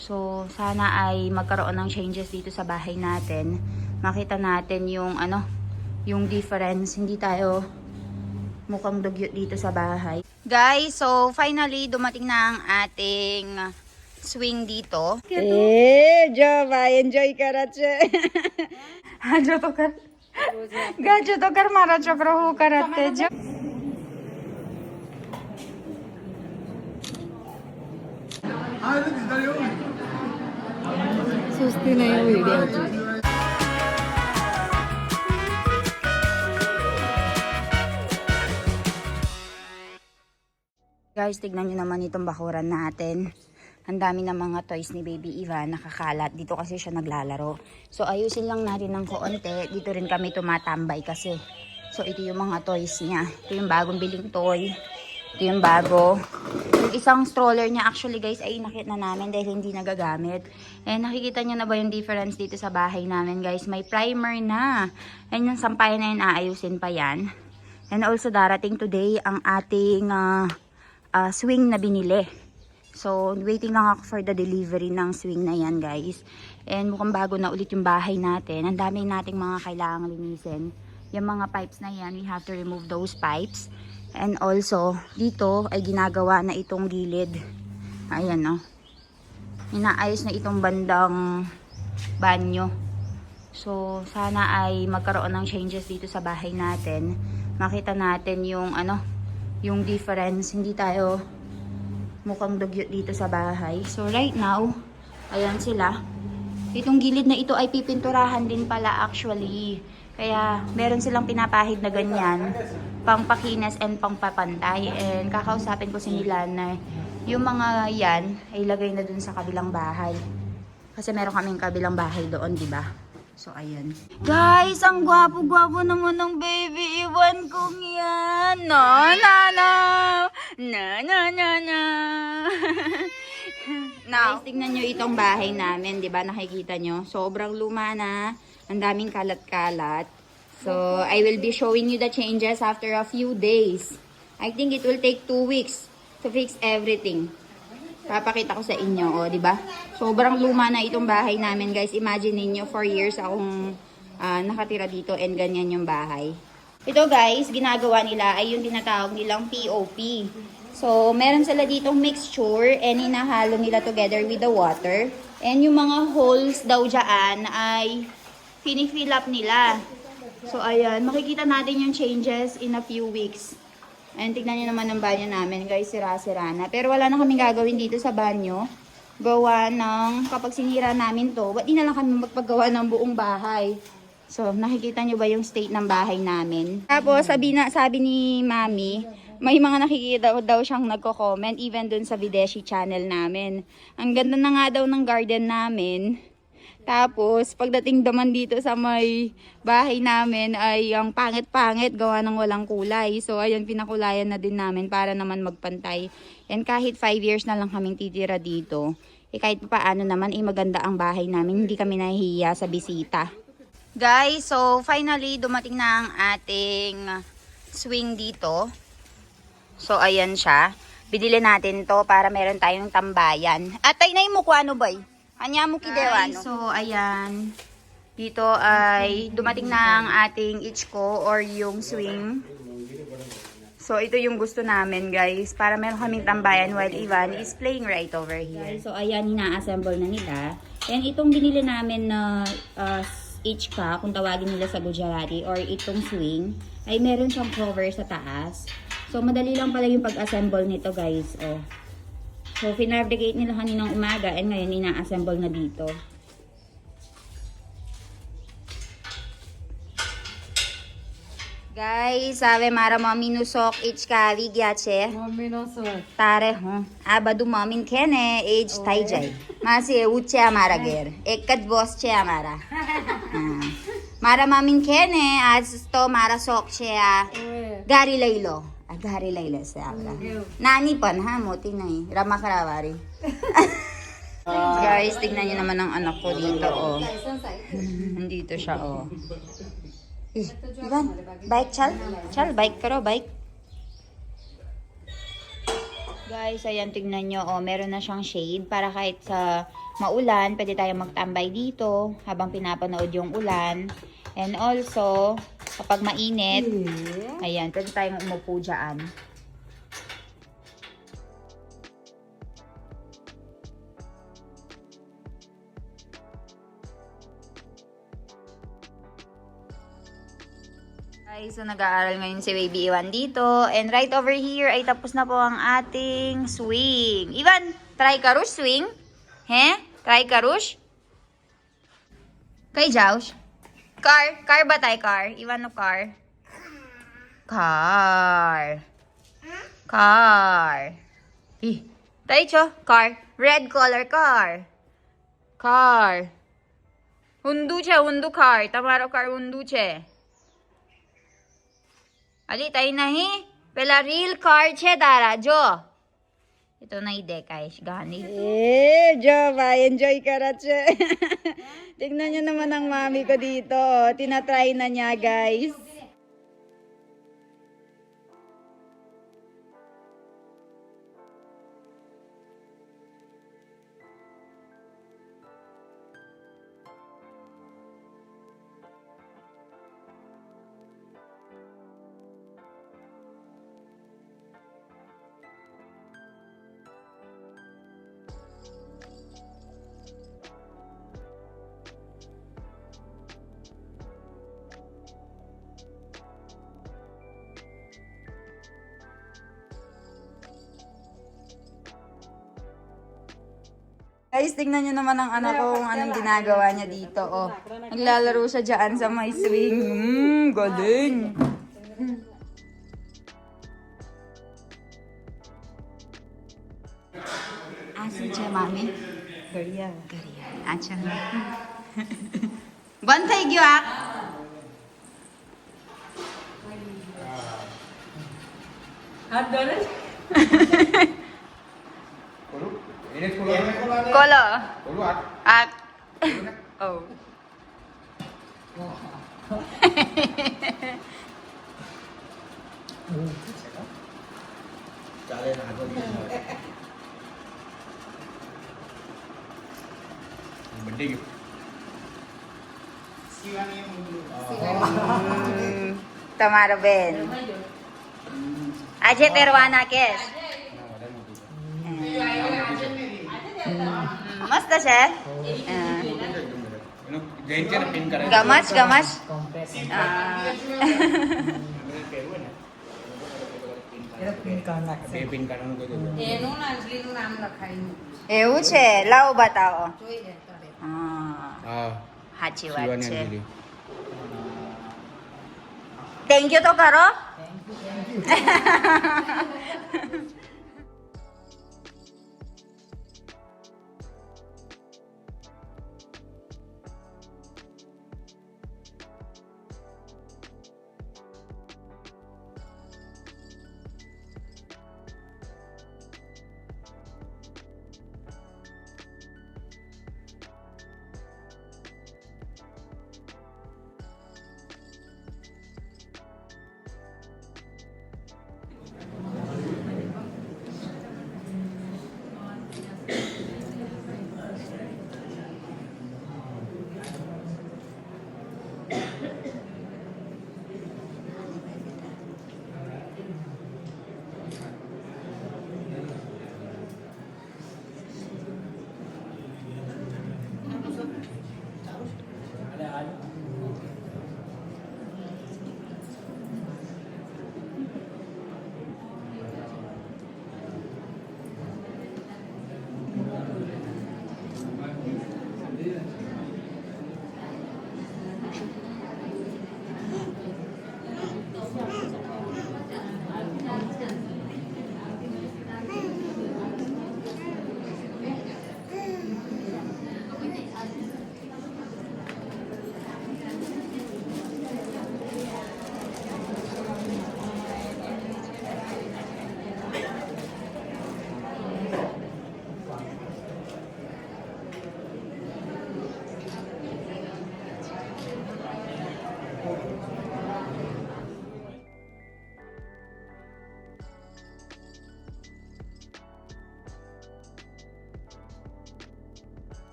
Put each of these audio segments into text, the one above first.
So, sana ay magkaroon ng changes dito sa bahay natin. Makita natin yung yung difference. Hindi tayo mukhang dugyot dito sa bahay. Guys, so finally dumating na ang ating swing dito. Enjoy करायचे. जो तो कर गाजो तो कर मारा चक्र हो करते जो सुस्ती नहीं हुई Guys, tignan nyo naman itong bakuran natin. Ang dami ng mga toys ni Baby Ivan nakakalat. Dito kasi siya naglalaro. So, ayusin lang natin ng konti. Dito rin kami tumatambay kasi. So, ito yung mga toys niya. Ito yung bagong biling toy. Ito yung bago. Yung isang stroller niya, actually guys, ay inakit na namin dahil hindi nagagamit. And nakikita nyo na ba yung difference dito sa bahay namin, guys? May primer na. And yung sampayan na yun, aayusin pa yan. And also, darating today ang ating swing na binili. So, waiting lang ako for the delivery ng swing na yan, guys. And mukhang bago na ulit yung bahay natin. Ang dami nating mga kailangang linisin. Yung mga pipes na yan, we have to remove those pipes. And also, dito ay ginagawa na itong gilid. Ayan, no. Inaayos na itong bandang banyo. So, sana ay magkaroon ng changes dito sa bahay natin. Makita natin yung yung difference. Hindi tayo mukhang dugyot dito sa bahay. So, right now, ayan sila. Itong gilid na ito ay pipinturahan din pala actually. Kaya, meron silang pinapahid na ganyan. Pangpakinis and pangpapantay. And kakausapin ko si nila na yung mga yan ay lagay na dun sa kabilang bahay. Kasi meron kaming kabilang bahay doon, di ba? So, ayan. Guys, ang gwapo-gwapo naman ng Baby Ivan kong yan. No, no, no. No, no, no, no. Now, guys, tingnan nyo itong bahay namin, di ba? Nakikita nyo? Sobrang luma na. Ang daming kalat-kalat. So, I will be showing you the changes after a few days. I think it will take 2 weeks to fix everything. Papakita ko sa inyo, oh, di ba? Sobrang luma na itong bahay namin, guys. Imagine niyo 4 years akong nakatira dito and ganyan yung bahay. Ito, guys, ginagawa nila ay yung tinatawag nilang POP. So, meron sila ditong mixture and hinahalo nila together with the water. And yung mga holes daw dyan ay fini-fill up nila. So, ayan. Makikita natin yung changes in a few weeks. And tignan nyo naman ang banyo namin, guys. Sira-sira na. Pero wala na kaming gagawin dito sa banyo. Gawa ng, kapag sinira namin to, ba't di na lang kami magpagawa ng buong bahay? So, nakikita nyo ba yung state ng bahay namin? Tapos, sabi ni Mami, may mga nakikita daw siyang nagko-comment even dun sa Videshi channel namin. Ang ganda na nga daw ng garden namin. Tapos, pagdating naman dito sa may bahay namin ay ang pangit-pangit gawa ng walang kulay. So, ayun, pinakulayan na din namin para naman magpantay. And kahit 5 years na lang kaming titira dito, kahit paano naman, maganda ang bahay namin. Hindi kami nahihiya sa bisita. Guys, so finally, dumating na ang ating swing dito. So, ayan siya. Binili natin to para meron tayong tambayan. Atay na mo kung ano ba? Anya mo kidewa, no? So, ayan. Dito ay dumating na ang ating ichko or yung swing. So, ito yung gusto namin, guys. Para meron kaming tambayan while Ivan is playing right over here. So, ayan, ina-assemble na nila. And itong binili namin na ichka, kung tawagin nila sa Gujarati, or itong swing, ay meron siyang cover sa taas. So, madali lang pala yung pag-assemble nito, guys. Oh. So, pinabricate nila kaninang umaga and ngayon ina-assemble na dito. Guys, sabi mara mami nusok ichka vigyache. Mummy नो sir Tare ho. Abadu mamin kene age thai jai. Masi uche amara ger. Ekad boss che amara. Mara mamin kene आज तो मारा शौक छे गाड़ी लई लो. Gari layla sa abra. Nani pan ha, moti na eh. Rama karawari. Guys, tignan nyo naman ang anak ko dito, oh. Nandito siya, oh. Ivan, bike chal? Chal, bike karo, bike. Guys, ayan, tignan nyo, oh, meron na siyang shade para kahit sa maulan, pwede tayong magtambay dito habang pinapanood yung ulan. And also, kapag mainit, ayan, pwede tayong umupo dyan. Guys, so nag-aaral ngayon si Baby Iwan dito. And right over here ay tapos na po ang ating swing. Iwan, try ka rush swing? He? Try ka rush? Kay Josh? Car? Car ba tayo car? Iwan no car? Car. Car. Eh, tayo cho, car. Red color car. Car. Hundu che, hundu car. Tamaro car hundu che. Ali ताई नहीं पहला reel car छे दारा जो ये तो नहीं देखाय गाणी जो भाई enjoy करा छे tignan nyo naman ang mami ko dito tinatry na niya guys. Guys, tingnan nyo naman ang anak ko kung anong ginagawa niya dito. Oh. Naglalaro siya dyan sa may swing. Galing. Asan siya, mami? Gariya. Gariya. Asan. Bantay gyuak. Kolo. At. Oh. Tamara Ben. Aje perwana kes. मस्त है गमच गमच એવું છે લાવો બતાવો સાચી વાત છે થેન્ક યુ તો કરો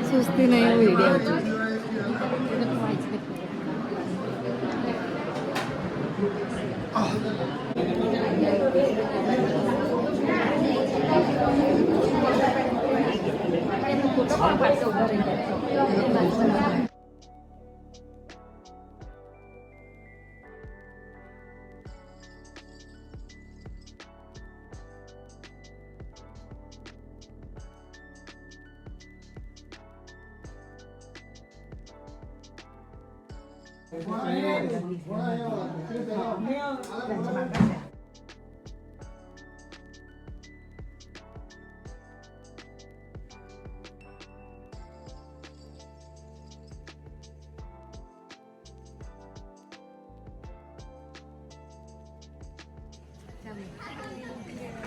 सुस्ती नाही होईल याची.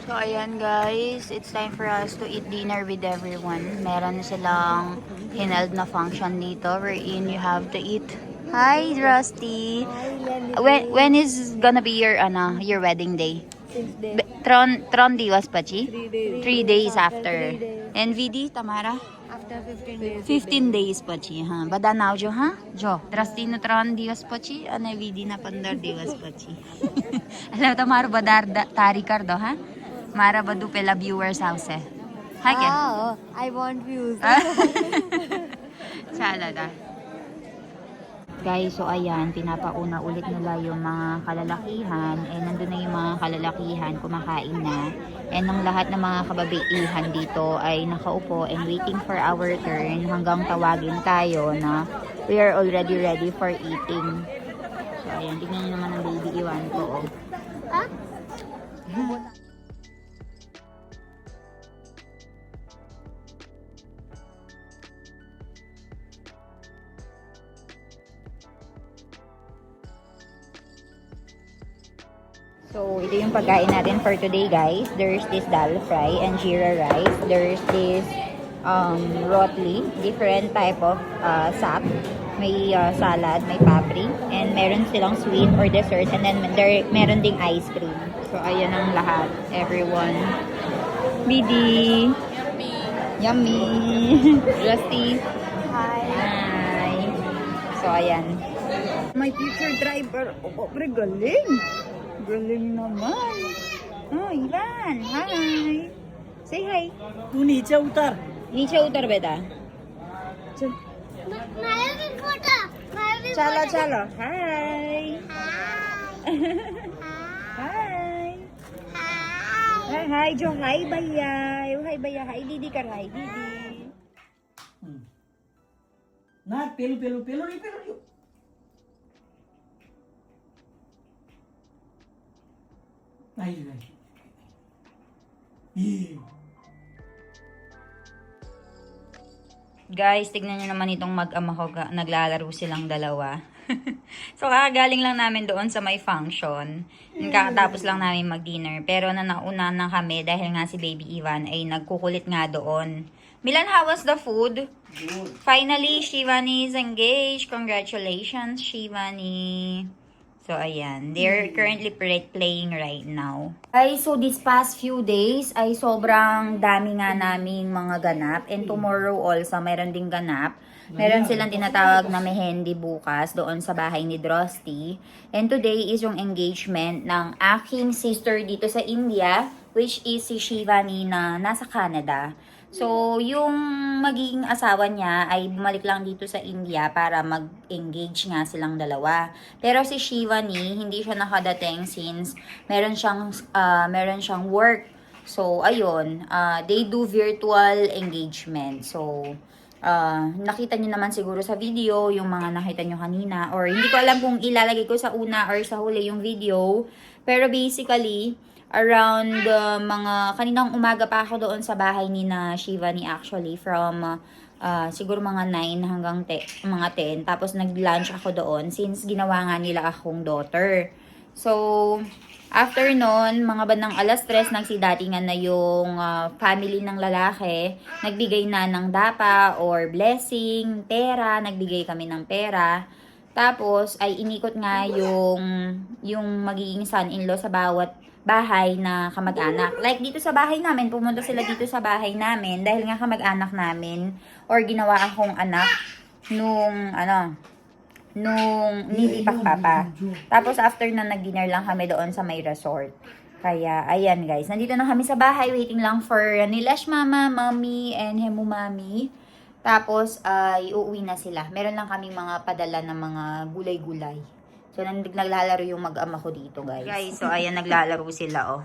So, ayan guys, it's time for us to eat dinner with everyone. Meron silang hineld na function dito wherein you have to eat. Hi, Rusty. When is gonna be your wedding day? Tron Diwas Pachi? 3 days after. And VD, Tamara? After 15 days. 15 days Pachi, ha? Bada now jo, ha? Jo, Rusty no Tron Diwas Pachi, ane VD na Pandar Diwas Pachi. Alam, Tamara badar tari kar do, ha? Mara badu pela viewers house, eh. Hi, Ken. Oh, I want views. Chala da. Guys, so ayan, pinapauna ulit nila yung mga kalalakihan. And nandun na yung mga kalalakihan, kumakain na. And ang lahat ng mga kababaihan dito ay nakaupo and waiting for our turn hanggang tawagin tayo na we are already ready for eating. So ayan, tingnan nyo naman ang baby iwan ko. Oh. So, ito yung pagkain natin for today, guys. There's this dal fry and jeera rice. There's this rotli, different type of sap. May salad, may papri, and meron silang sweet or dessert, and then meron ding ice cream. So, ayan ang lahat, everyone. Bidi! Yummy! Rusty! Hi! So, ayan. My future driver. Oh, galing! Galing naman. Oh, Ivan. Hi. Say hi. तू नीचे उतर नीचे उतर बेटा. चल. चलो चलो. Hi. Hi. Hi. Hi जो hi भैया. Hi भैया. Hi दीदी कर hi दीदी. ना पेलू पेलू पेलू नहीं पेलू नहीं नहीं नहीं Guys, tignan nyo naman itong mag-ama ko. Naglalaro silang dalawa. So, kakagaling lang namin doon sa may function. Kakatapos lang namin mag-dinner. Pero nauna na kami dahil nga si Baby Ivan ay nagkukulit nga doon. Milan, how was the food? Good. Finally, Shivani is engaged. Congratulations, Shivani. So, ayan. They're currently playing right now. Ay, so this past few days ay sobrang dami nga naming mga ganap. And tomorrow also, meron ding ganap. Meron silang tinatawag na mehendi bukas doon sa bahay ni Drosty. And today is yung engagement ng aking sister dito sa India, which is si Shivani na nasa Canada. So, yung magiging asawa niya ay bumalik lang dito sa India para mag-engage nga silang dalawa. Pero si Shivani, hindi siya nakadating since meron siyang work. So, ayun, they do virtual engagement. So, nakita nyo naman siguro sa video, yung mga nakita nyo kanina, or hindi ko alam kung ilalagay ko sa una or sa huli yung video, pero basically, around kaninang umaga pa ako doon sa bahay ni na Shivani actually, from siguro mga 9 hanggang mga 10, tapos nag-lunch ako doon since ginawa nga nila akong daughter. So, after nun, mga bandang 3:00, nagsidatingan na yung family ng lalaki. Nagbigay na ng dapa or blessing, pera. Nagbigay kami ng pera. Tapos, ay inikot nga yung magiging son-in-law sa bawat bahay na kamag-anak. Like, dito sa bahay namin, pumunta sila dito sa bahay namin dahil nga kamag-anak namin or ginawa akong anak nung nilipak papa. Tapos after na nag-dinner lang kami doon sa may resort. Kaya, ayan guys. Nandito na kami sa bahay. Waiting lang for Nilesh mama, mommy, and Hemu mami. Tapos, uuwi na sila. Meron lang kami mga padala ng mga gulay-gulay. So, naglalaro yung mag-ama ko dito guys. Guys, so ayan naglalaro sila oh.